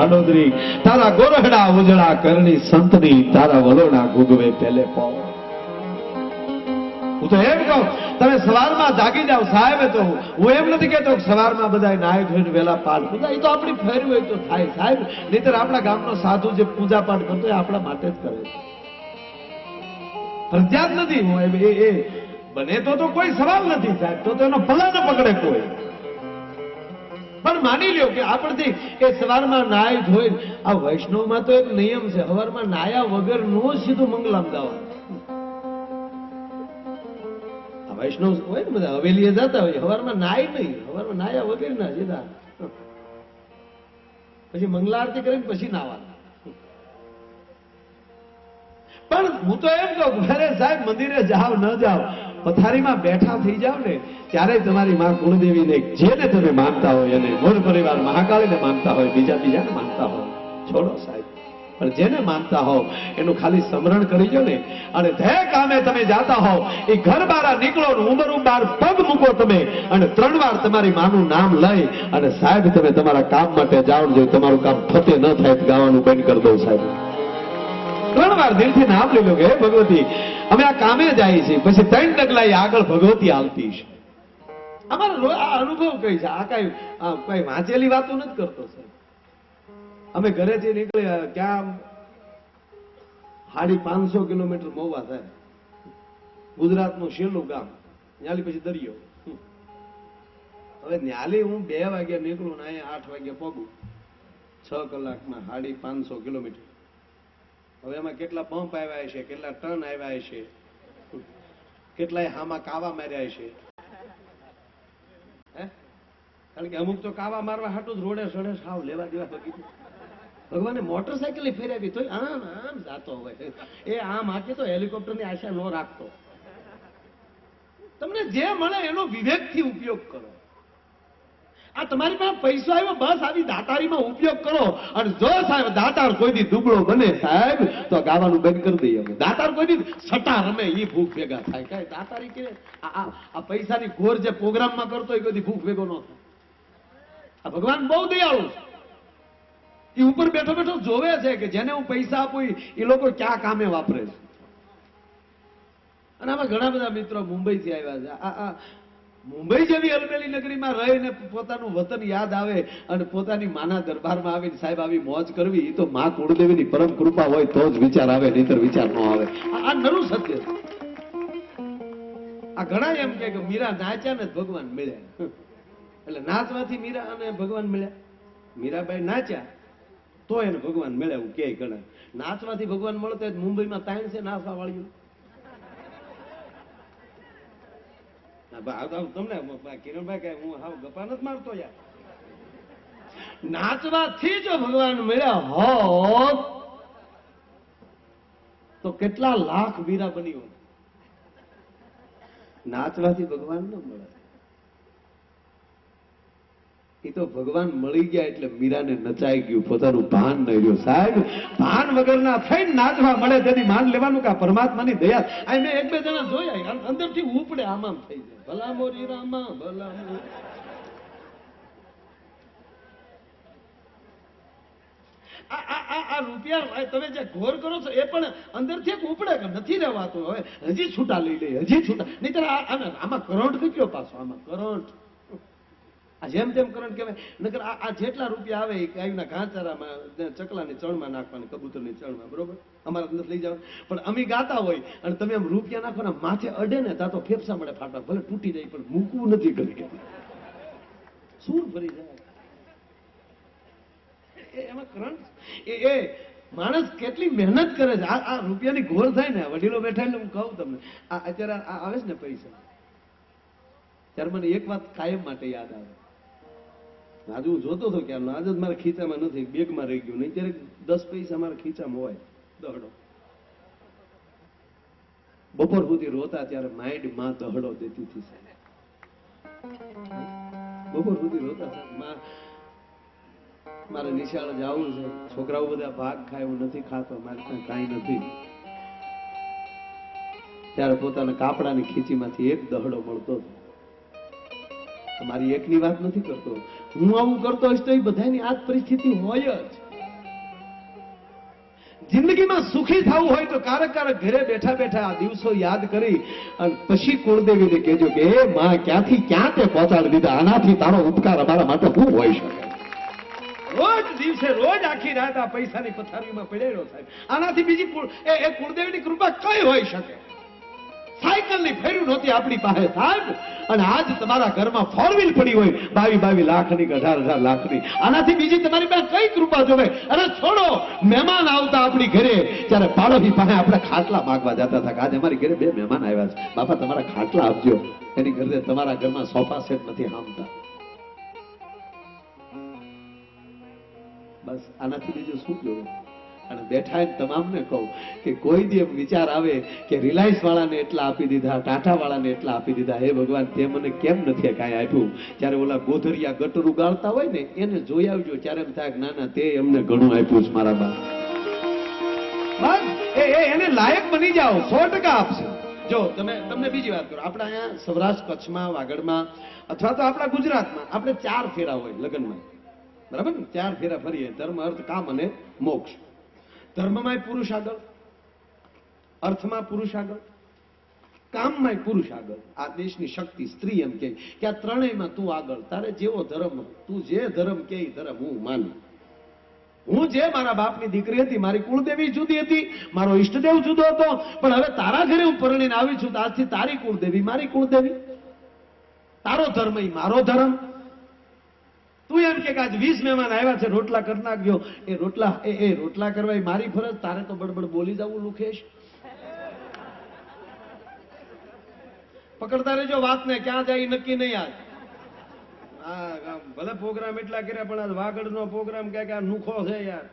ધાડોદરી તારા ગોરહડા ઉજળા કરણી સંતની તારા વલોણા ગુગવે પેલે પાવ. હું તો એમ કહું તમે સવારમાં જાગી જાવ સાહેબ. તો હું એમ નથી કહેતો સવારમાં બધા નાય ધોઈને વેલા પાઠ પૂજા, એ તો આપણી ફેરવી હોય તો થાય સાહેબ. નહીતર આપણા ગામનો સાધુ જે પૂજા પાઠ કરતો હોય આપણા માટે જ કરે છે, ફરજિયાત નથી. હું એ બને તો કોઈ સવાલ નથી સાહેબ, તો એનો ભલા ન પકડે કોઈ. પણ માની લ્યો કે આપણથી એ સવારમાં નાય ધોઈ, આ વૈષ્ણવમાં તો એક નિયમ છે, સવારમાં નાયા વગર નો સીધું મંગલામ જવાનું. વૈષ્ણવ હોય ને બધા હવેલીએ જતા હોય, સવારમાં નાય નહીં, સવારમાં નાયા વગર ના સીધા પછી મંગલા આરતી કરીને પછી નાવાના. પણ હું તો એમ કહું અરે સાહેબ મંદિરે જાવ ન જાવ, પથારીમાં બેઠા થઈ જાવ ને ત્યારે તમારી માં કુળદેવીને જેને તમે માનતા હોય, અને મોર પરિવાર મહાકાળીને માનતા હોય, બીજાને માનતા હોય, છોડો સાહેબ. પણ જેને માનતા હો એનું ખાલી સ્મરણ કરી જો ને, અને જે કામે તમે જાતા હો એ ઘર બહાર નીકળો ને ઉંબરું બહાર પગ મૂકો તમે, અને 3 વાર તમારી માનું નામ લઈ અને સાહેબ તમે તમારા કામ માટે જાઓ. જો તમારું કામ ફતે ન થાય તો ગાવાનું બંધ કરી દો સાહેબ. 3 વાર દિલથી નામ લઈ લો કે હે ભગવતી અમે આ કામે જાય છે, પછી 3 ડગલા આગળ ભગવતી આવતી છે. અમારો આ અનુભવ કઈ છે, આ કઈ વાંચેલી વાતો નથી કરતો સાહેબ. અમે ઘરેથી નીકળ્યા ક્યાં 550 કિલોમીટર મહુવા થાય, ગુજરાતનું છેલ્લું ગામ, ન્યાલી પછી દરિયો. હવે ન્યાલી હું 2 વાગ્યા નીકળું ને અહીંયા 8 વાગ્યા પગું, 6 કલાકમાં 550 કિલોમીટર. હવે એમાં કેટલા પંપ આવ્યા છે, કેટલા ટન આવ્યા છે, કેટલાય હામાં કાવા માર્યા છે. કારણ કે અમુક તો કાવા મારવા હાટું જ રોડે સડે સાવ લેવા દેવા બગી. ભગવાને મોટરસાયકલ ફેરવી તો આમ આમ જાતો હોય, એ આમ આકે તો હેલિકોપ્ટરની આશા ન રાખતો. તમને જે મળે એનો વિવેકથી ઉપયોગ કરો. આ તમારી પાસે પૈસો આવ્યો બસ આવી દાતારીમાં ઉપયોગ કરો. અને જો સાહેબ દાતાર કોઈ દી દુબળો બને સાહેબ તો ગાવાનું બંધ કરી દઈએ અમે. દાતાર કોઈ દી સટા રમે એ ભૂખ ભેગા થાય. કઈ દાતારી કે આ પૈસાની ઘોર જે પ્રોગ્રામમાં કરતો હોય કોઈ દી ભૂખ ભેગો ન થાય. આ ભગવાન બહુ દયાળુ છે. એ ઉપર બેઠો બેઠો જોવે છે કે જેને હું પૈસા આપું એ લોકો ક્યાં કામે વાપરે છે. અને આમાં ઘણા બધા મિત્રો મુંબઈ થી આવ્યા છે. આ મુંબઈ જેવી અલબેલી નગરીમાં રહીને પોતાનું વતન યાદ આવે અને પોતાની માના દરબારમાં આવીને સાહેબ આવી મોજ કરવી, એ તો માં કુળદેવીની પરમ કૃપા હોય તો જ વિચાર આવે, નહીતર વિચાર ન આવે. આ નરું સત્ય છે. આ ઘણા એમ કે મીરા નાચ્યા ને ભગવાન મળ્યા, એટલે નાચવાથી મીરા અને ભગવાન મળ્યા. મીરાબાઈ નાચ્યા તો એને ભગવાન મળ્યા એવું કે ઘણા. નાચવાથી ભગવાન મળતો મુંબઈમાં 3 છે નાચવા વાળ્યું. તમને કિરણભાઈ કે હું હાવ ગપા નથી મારતો યાર. નાચવાથી જો ભગવાન મળ્યા હોત તો કેટલા લાખ મીરા બની હોત. નાચવાથી ભગવાન ન મળે. એ તો ભગવાન મળી ગયા એટલે મીરાને નચાઈ ગયું, પોતાનું ભાન નહીં રહ્યું. સાહેબ ભાન વગરના થઈને નાચવા મળે તેથી માન લેવાનું કે પરમાત્માની દયા. આ મેં 1-2 જણા જોયા અંદરથી ઉપડે આમ થઈ જાય. ભલા મોરી રામા ભલા આ રૂપિયા તમે જે ઘોર કરો છો એ પણ અંદરથી એક ઉપડે કે નથી રહેવાતું. હવે હજી છૂટા લઈ લે, હજી છૂટા. નહીતર આમાં કરંટ નીકળ્યો પાછો. આમાં કરંટ આ જેમ તેમ કરંટ કહેવાય. નકર આ જેટલા રૂપિયા આવે એ ગાયના ઘાંચારામાં, ચકલાની ચણમાં નાખવાની, કબૂતરની ચણમાં, બરોબર અમારા અંદર લઈ જવા. પણ અમે ગાતા હોય અને તમે આમ રૂપિયા નાખવાના માથે અડે ને ત્યાં તો ફેફસા મળે ફાટવા, ભલે તૂટી જાય પણ મૂકવું નથી કરી. શું ફરી જાય એમાં કરંટ. એ માણસ કેટલી મહેનત કરે છે. આ રૂપિયાની ઘોર થાય ને, વડીલો બેઠા એટલે હું કહું તમને, આ અત્યારે આવે છે ને પૈસા, ત્યારે મને એક વાત કાયમ માટે યાદ આવે. આજે હું જોતો હતો ક્યારનો, આજે જ મારા ખીચામાં નથી, બેગમાં રહી ગયું. નહીં ત્યારે 10 પૈસા મારા ખીચામાં હોય દહડો. બપોર સુધી રોતા ત્યારે માઇન્ડ માં દહડો દેતી હતી. બપોર સુધી રોતા માં મારે નિશાળે જવું છે, છોકરાઓ બધા ભાગ ખાય, હું નથી ખાતો, મારે ત્યાં કાંઈ નથી. ત્યારે પોતાના કાપડાની ખીચીમાંથી એક દહડો મળતો હતો. મારી એકની વાત નથી કરતો, હું આવું કરતો હશ તો એ બધાની આ પરિસ્થિતિ હોય જ. જિંદગીમાં સુખી થવું હોય તો કારક ઘરે બેઠા બેઠા આ દિવસો યાદ કરી અને પછી કુળદેવીને કહેજો કે હે માં ક્યાંથી ક્યાં તે પહોંચાડી દીધા, આનાથી તારો ઉપકાર અમારા માટે શું હોઈ શકે? રોજ દિવસે રોજ આખી રાત આ પૈસાની પથારીમાં પડેલો સાહેબ, આનાથી બીજી એ કુળદેવીની કૃપા કઈ હોઈ શકે? સાયકલની ફેર્યું નહોતી આપણી પાસે સાહેબ, અને આજ તમારા ઘરમાં 4 વ્હીલ પડી હોય 22 લાખની કે 18 લાખની, આનાથી બીજી તમારી પાસે કઈ કૃપા જોવે? અરે છોડો, મહેમાન આવતા આપણી ઘરે ત્યારે પાડોશી પાસે આપણે ખાટલા માંગવા જતા હતા. આજે અમારી ઘરે 2 મહેમાન આવ્યા છે, બાપા તમારા ખાટલા આપજો. એની ઘરે તમારા ઘરમાં સોફા સેટ નથી હામતા. બસ આનાથી બીજું શું જોવે? અને બેઠા તમામને કહું કે કોઈ દી એમ વિચાર આવે કે રિલાયન્સ વાળાને એટલા આપી દીધા, ટાટા વાળાને એટલા આપી દીધા, હે ભગવાન તે મને કેમ નથી કાંઈ આપ્યું? ત્યારે ઓલા ગોધરિયા ગટર ઉગાડતા હોય ને એને જોઈ આવજો, ત્યારે એમ થાય ના ના તે એમને ઘણું આપ્યું છે મારા બા. બસ એને લાયક બની જાઓ, 100% આપશે. જો તમને બીજી વાત કરું, આપણા અહીંયા સૌરાષ્ટ્ર, કચ્છમાં, વાગડમાં અથવા તો આપણા ગુજરાતમાં આપણે 4 ફેરા હોય લગ્નમાં, બરાબર ને? 4 ફેરા ફરીએ, ધર્મ, અર્થ, કામ અને મોક્ષ. ધર્મમાં પુરુષ આગળ, અર્થમાં પુરુષ આગળ, કામમાં પુરુષ આગળ. આ દેશની શક્તિ સ્ત્રી એમ કે આ ત્રણેયમાં તું આગળ. તારે જેવો ધર્મ, તું જે ધર્મ કે ધર્મ હું માનું. હું જે મારા બાપની દીકરી હતી, મારી કુળદેવી જુદી હતી, મારો ઈષ્ટદેવ જુદો હતો, પણ હવે તારા ઘરે હું પરણીને આવી છું, આજથી તારી કુળદેવી મારી કુળદેવી, તારો ધર્મ ઈ મારો ધર્મ. તું એમ કે આજ 20 મહેમાન આવ્યા છે, રોટલા કરી નાખજો. એ રોટલા કરવા મારી ફરજ, તારે તો બડબડ બોલી જવું. લુખેશ પકડતા રહેજો વાત ને, ક્યાં જાય નક્કી નહીં. આજ ભલે પ્રોગ્રામ એટલા કર્યા, પણ આજ વાગડ નો પ્રોગ્રામ કે આ નુખો છે યાર.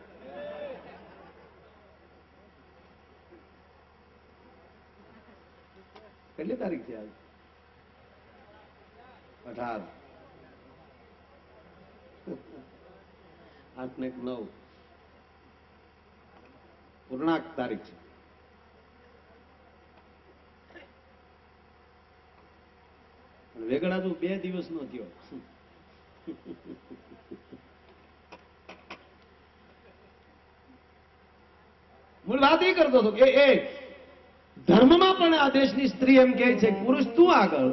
કેટલી તારીખ છે આજ? 18, 8 ને 9 પૂર્ણાંક તારીખ છે. વેગડા તો 2 દિવસ નો થયો. મૂળ વાત એ કરતો હતો કે એ ધર્મમાં પણ આ દેશની સ્ત્રી એમ કહે છે પુરુષ તું આગળ,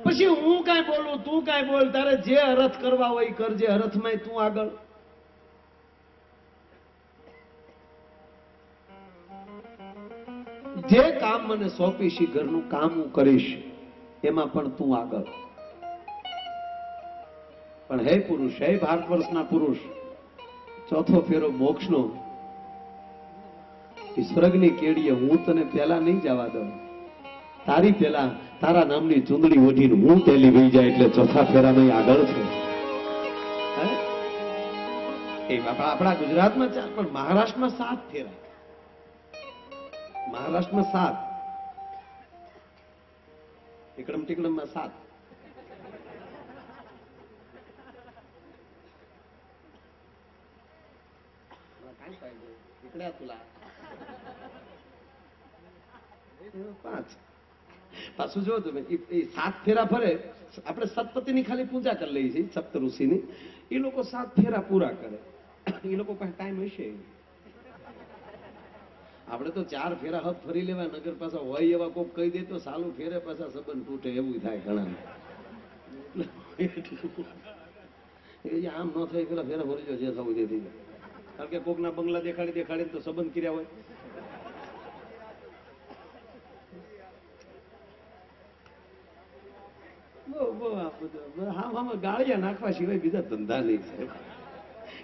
પછી હું કાંઈ બોલું, તું કાંઈ બોલ, તારે જે અરથ કરવા હોય કરજે, અરથમાં તું આગળ. જે કામ મને સોંપીશ, ઘરનું કામ હું કરીશ, એમાં પણ તું આગળ. પણ હે પુરુષ, હે ભારત વર્ષના પુરુષ, ચોથો ફેરો મોક્ષનો, સ્વર્ગની કેડીએ હું તને પેલા નહીં જવા દઉં. તારી પેલા તારા નામની ચૂંદડી ઓઢીને હું પેલી વહી જાય, એટલે ચોથા ફેરામાં આગળ છે. એ આપણા ગુજરાતમાં 4, પણ મહારાષ્ટ્રમાં 7 ફેરા. મહારાષ્ટ્રમાં 7, એકડમ ટીકડમમાં 7. પાછું જો તમે 7 ફેરા ફરે, આપણે સતપતિની ખાલી પૂજા કરી લઈએ છીએ, સપ્ત ઋષિની. એ લોકો 7 ફેરા પૂરા કરે, એ લોકો પાસે ટાઈમ હશે. આપણે તો 4 ફેરા હપ ફરી લેવા, નગર પાછા હોય એવા કોક કહી દે તો સાલું ફેરે પાછા સંબંધ તૂટે, એવું થાય ઘણા. આમ ન થાય, પેલા ફેરા ભરજો જે થવું જે થઈ જાય. કારણ કે કોકના બંગલા દેખાડીને તો સંબંધ કર્યા હોય. ગાળિયા નાખવા સિવાય બીજા ધંધા નહીં.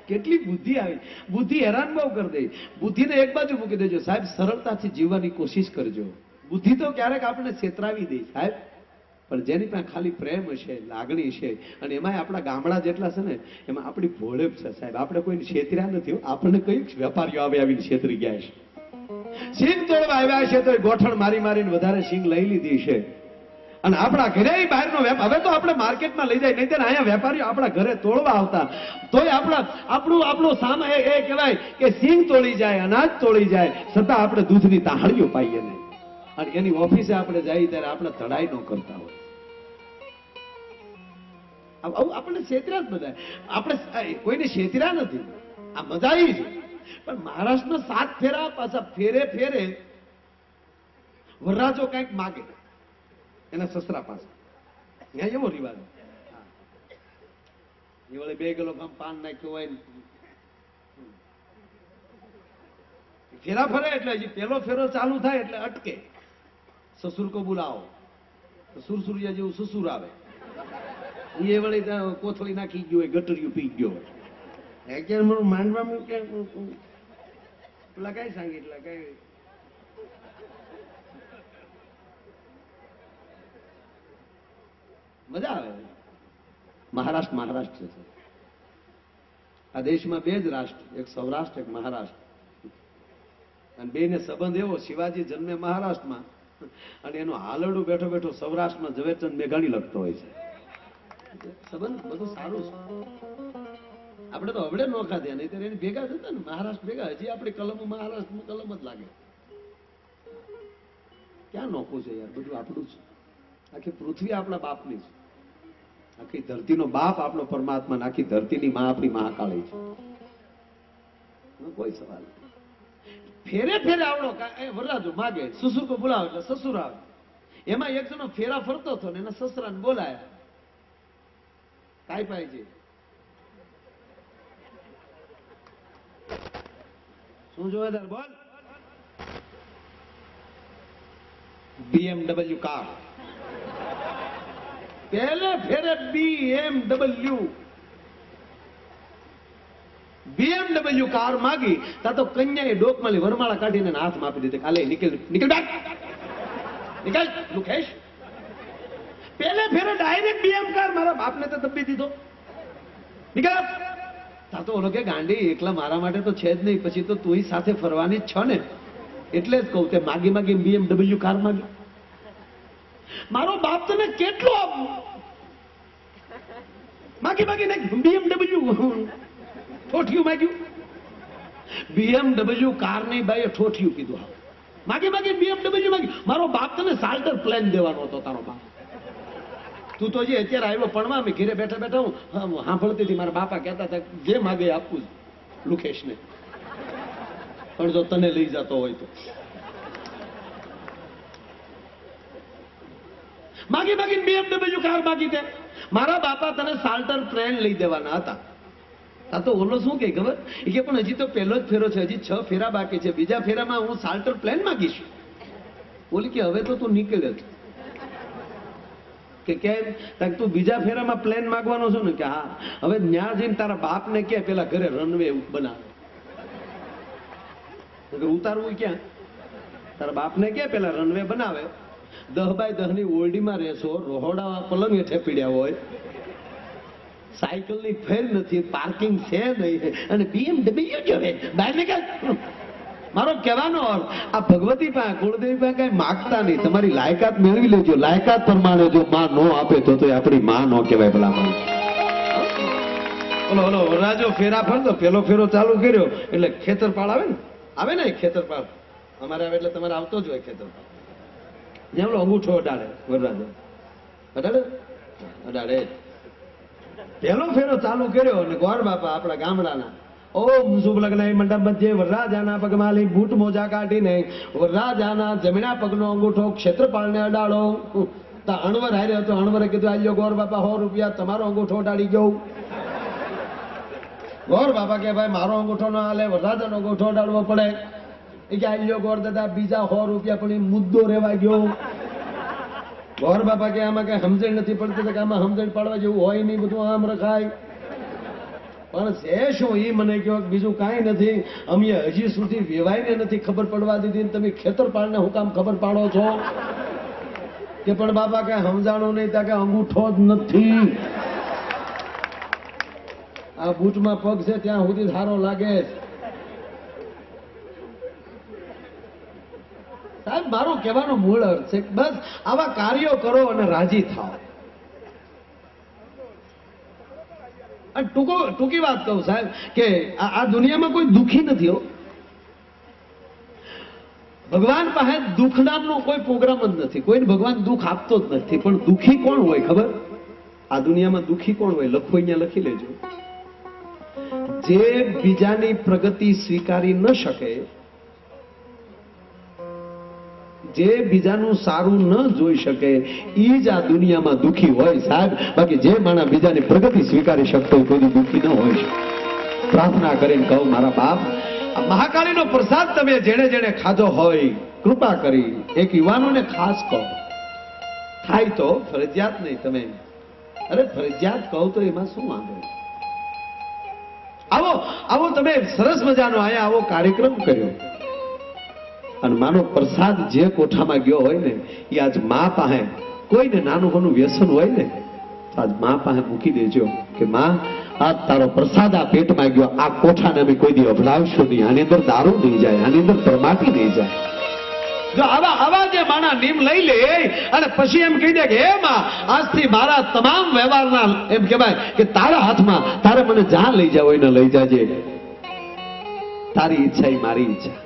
કેટલી બુદ્ધિ આવી, બુદ્ધિ હેરાન બહુ કરી દે. બુદ્ધિને એક બાજુ મૂકી દેજો સાહેબ, સરળતાથી જીવવાની કોશિશ કરજો. બુદ્ધિ તો ક્યારેક આપણે છેતરાવી દે સાહેબ, પણ જેની પાસે ખાલી પ્રેમ હશે, લાગણી છે, અને એમાં આપણા ગામડા જેટલા છે ને, એમાં આપણી ભોળેપ છે સાહેબ. આપણે કોઈને છેતર્યા નથી. આપણને કઈ વેપારીઓ આવીને છેતરી ગયા છે, સિંગ તોડવા આવ્યા છે તો ગોઠણ મારીને વધારે સિંગ લઈ લીધી છે. અને આપણા ઘરે બહારનો વેપાર, હવે તો આપણે માર્કેટમાં લઈ જાય, નહીં તો અહીંયા વેપારીઓ આપણા ઘરે તોડવા આવતા. તોય આપણું સામે એ કહેવાય કે સિંગ તોડી જાય, અનાજ તોડી જાય, છતાં આપણે દૂધની તાહળીઓ પાઈએ નહીં. અને એની ઓફિસે આપણે જઈએ ત્યારે આપણે ધડાઈ ન કરતા હોય. આપણને છેતર્યા જ બધા. આપણે કોઈને છેતર્યા નથી. આ મજા આવી છે પણ મહારાષ્ટ્રમાં 7 ફેરા પાછા ફેરે ફેરે વરરાજો કઈક માગે એના સસરા પાસે. ત્યાં એવો રિવાજ એ વળે 2 કિલો પાન નાખ્યું હોય ને ફેરા ફરે એટલે હજી પેલો ફેરો ચાલુ થાય એટલે અટકે. સસુર કો બોલાવો તો સુરસુરિયા જેવું સસુર આવે એ વળી કોથળી નાખી ગયો હોય ગટરિયું પી ગયો અત્યારે મારું માંડવામાં કે લગાઈ સાંગી લગાઈ મજા આવે. મહારાષ્ટ્ર છે. આ દેશમાં 2 જ રાષ્ટ્ર, એક સૌરાષ્ટ્ર એક મહારાષ્ટ્ર, અને બેને સંબંધ એવો શિવાજી જન્મે મહારાષ્ટ્રમાં અને એનો હાલડું બેઠો બેઠો સૌરાષ્ટ્રમાં ઝવેરચંદ મેઘાણી લખતો હોય છે. સંબંધ બધું સારું છે. આપણે તો હવડે નોખા થયા નહીં ત્યારે એની ભેગા થતા ને મહારાષ્ટ્ર ભેગા હજી આપણી કલમો મહારાષ્ટ્રમાં કલમ જ લાગે. ક્યાં નોખું છે યાર, બધું આપણું છે. આખી પૃથ્વી આપણા બાપની છે. આખી ધરતીનો બાપ આપણો પરમાત્મા, આખી ધરતીની માં આપણી મહાકાળી છે. કોઈ સવાલ નહીં. ફેરે ફેરે આવડો વરરાજો માગે, સસુર કો બોલાવે એટલે સસુર આવે. એમાં એક જણો ફેરા ફરતો હતો ને એના સસરાને બોલાયા, કાઈ પાય છે શું જોવે તાર બોલ. BMW કાર પહેલે ફેરે BMW કાર માગી તા તો કન્યાએ ડોકમાલી વરમાળા કાઢીને હાથમાં આપી દીધી. કાલે નીકળ બેક નીકળ લુકેશ. પહેલે ફેરે ડાયરેક્ટ BM કાર મારા બાપને તો દબી દીધો. નીકળ તા તો ઓલો કે ગાંડી એકલા મારા માટે તો છે જ નહીં, પછી તો તું સાથે ફરવાની જ છો ને, એટલે જ કહું તે માગી માગી BMW કાર માગી. મારો બાપ તને કેટલો આપું, માગી માગીને BMW ઠોઠિયું માગ્યું. BMW કાર નહીં ભાઈ, ઠોઠિયું કીધું. માગી માગી BMW માગી. મારો બાપ તને સાલ્ટર પ્લેન દેવાનો હતો. તારો બાપ તું તો જે અત્યારે આવ્યો પણવા, મેં ઘરે બેઠા બેઠા હું સાંભળતી હતી. મારા બાપા કહેતા હતા જે માગે આપવું જ લુકેશને, પણ જો તને લઈ જતો હોય તો. માગી માગી BMW કાર માગી તે. મારા બાપા તને સાલ્ટર પ્લેન લઈ દેવાના હતા. આ તો ઓલો શું કે ખબર, એ કે પણ હજી તો પહેલો જ ફેરો છે, હજી 6 ફેરા બાકી છે, બીજા ફેરામાં હું સાલ્ટર પ્લેન માગીશ. બોલી કે હવે તો તું નીકળે જ કે કેમ, તું બીજા ફેરામાં પ્લેન માંગવાનો છો ને કે હા. હવે ન્યા જઈને તારા બાપને કે પેલા ઘરે રનવે બનાવે. ઉતારવું ક્યાં, તારા બાપને કે પેલા રનવે બનાવે. 10 બાય 10 ની ઓરડીમાં રહેશો, રોહોડા પલંગ હેઠે પીડ્યા હોય, સાયકલ ની ફેર નથી, પાર્કિંગ છે નહીં, અને BMW જોવે બહાર નીકળ. મારો કહેવાનો અર્થ આ ભગવતી પાસે કુળદેવી પાસે કઈ માગતા નહીં, તમારી લાયકાત મેળવી લેજો. લાયકાત પ્રમાણે જો માં નો આપે તો આપણી માં નો કહેવાય. ભલા ઓલો રાજો ફેરા ફરતો, પેલો ફેરો ચાલુ કર્યો એટલે ખેતરપાળ આવે ને ખેતરપાળ અમારે આવે એટલે તમારે આવતો જ હોય ખેતરપાળ. જ્યાં ઓલો અંગૂઠો અડાડે વરરાજો અડાડે. પેલો ફેરો ચાલુ કર્યો અને ગોર બાપા આપણા ગામડાના ઓમ શુભ લગ્ન મંડપ મધ્યે વરરાજાના પગમાં બૂટ મોજા કાઢીને વરરાજાના જમણા પગનો અંગૂઠો ક્ષેત્રપાળને અડાડો. તો અણવર હાર્યો હતો, અણવરે કીધું આલ્યો ગોર બાપા 100 રૂપિયા, તમારો અંગૂઠો અડાડી ગયો. ગોર બાપા કે ભાઈ મારો અંગૂઠો ન હાલે, વરરાજાનો અંગૂઠો અડાડવો પડે. એ કે આલ્યો ગોર દાદા બીજા 100 રૂપિયા, પણ એ મુદ્દો રેવા ગયો. ગોર બાપા કે આમાં કઈ સમજણ નથી પડતી કે આમાં સમજણ પાડવા જેવું હોય નહીં, બધું આમ રખાય. પણ છે શું એ મને કહો, બીજું કાંઈ નથી. અમે હજી સુધી વેવાઈને નથી ખબર પડવા દીધી, તમે ખેતરપાળને હું કામ ખબર પાડો છો? કે પણ બાપા કઈ સમજાણું નહીં, ત્યાં કે અંગૂઠો જ નથી. આ બૂટમાં પગ છે ત્યાં સુધી સારો લાગે. સાહેબ મારો કહેવાનો મૂળ અર્થ છે બસ આવા કાર્યો કરો અને રાજી થાઓ. અને ટૂંકી વાત કહું સાહેબ કે આ દુનિયામાં કોઈ દુઃખી નથી હો. ભગવાન પાસે દુઃખ નામનો કોઈ પ્રોગ્રામ જ નથી. કોઈને ભગવાન દુઃખ આપતો જ નથી. પણ દુઃખી કોણ હોય ખબર? આ દુનિયામાં દુઃખી કોણ હોય? લખો અહીંયા લખી લેજો. જે બીજાની પ્રગતિ સ્વીકારી ન શકે, જે બીજાનું સારું ન જોઈ શકે, એ જ આ દુનિયામાં દુખી હોય સાહેબ. બાકી જે માણસ બીજાની પ્રગતિ સ્વીકારી શકતો હોય કોઈ દુખી ન હોય છે. પ્રાર્થના કરીને કહું મારા બાપ, આ મહાકાળીનો પ્રસાદ તમે જેણે જેણે ખાધો હોય કૃપા કરી એક યુવાનોને ખાસ કહો. થાય તો ફરજિયાત નહીં, તમે અરે ફરજિયાત કહો તો એમાં શું વાંધો? આવો આવો તમે સરસ મજાનો આયા આવો કાર્યક્રમ કર્યો અને માનો પ્રસાદ જે કોઠામાં ગયો હોય ને એ આજ મા પાસે, કોઈને નાનું ઘણું વ્યસન હોય ને તો આજ મા પાસે મૂકી દેજો કે મા આ તારો પ્રસાદ આ પેટમાં ગયો, આ કોઠાને અમે કોઈ દી અભડાવશું નહીં, આની અંદર દારૂ નહીં જાય, આની અંદર પરમાટી નહીં જાય. જો આવા જે માણા નિયમ લઈ લે અને પછી એમ કહી દે કે હે માં આજથી મારા તમામ વ્યવહારના એમ કહેવાય કે તારા હાથમાં, તારે મને જ્યાં લઈ જાવ એને લઈ જાજે, તારી ઈચ્છા એ મારી ઈચ્છા.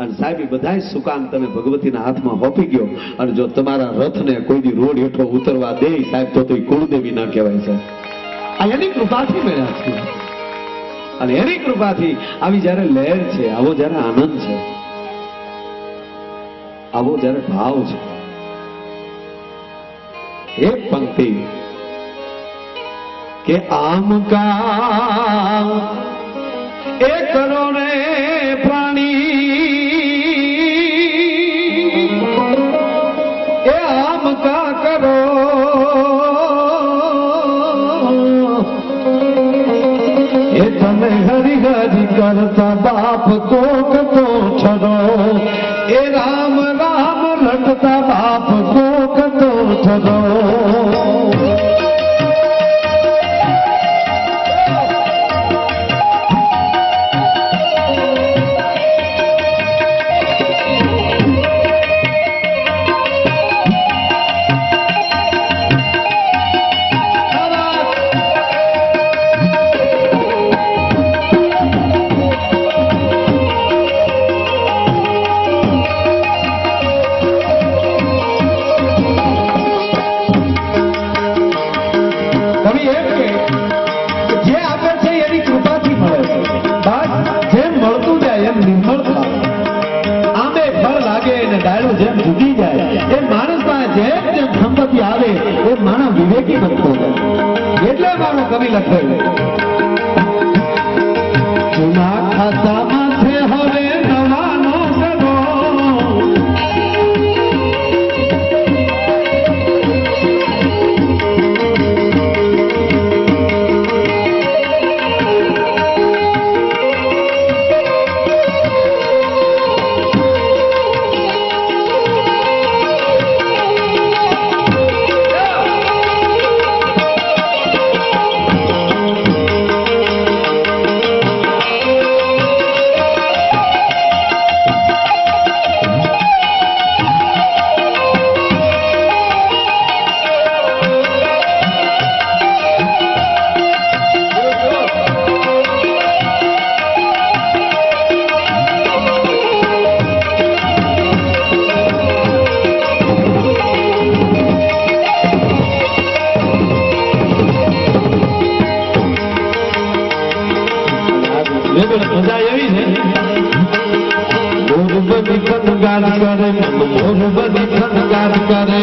અને સાહેબ એ બધા સુકાન તમે ભગવતીના હાથમાં હોપી ગયો અને જો તમારા રથને કોઈ દી રોડ હેઠો ઉતરવા દે સાહેબ તો એ કુળદેવી ના કહેવાય છે. આ એની કૃપાથી મળ્યા છે અને એની કૃપાથી આવી જયારે લહેર છે, આવો જયારે આનંદ છે, આવો જયારે ભાવ છે. એક પંક્તિ કે આમ કા એ કરો ને પ્રાણી, એ આમ કા કરો એ તમે હરી હરી કરતા બાપ કોક તો છડો, એ રામ રામ રટતા બાપ કોક તો છડો. વિવેકી બનતો એટલે મારો કવિ લખે જૂના ખાતામાં છે હવે નવાનો કરો, મજા એવી છે મોર બધી ખનગાર કરે, મોર બધી ખનગાર કરે.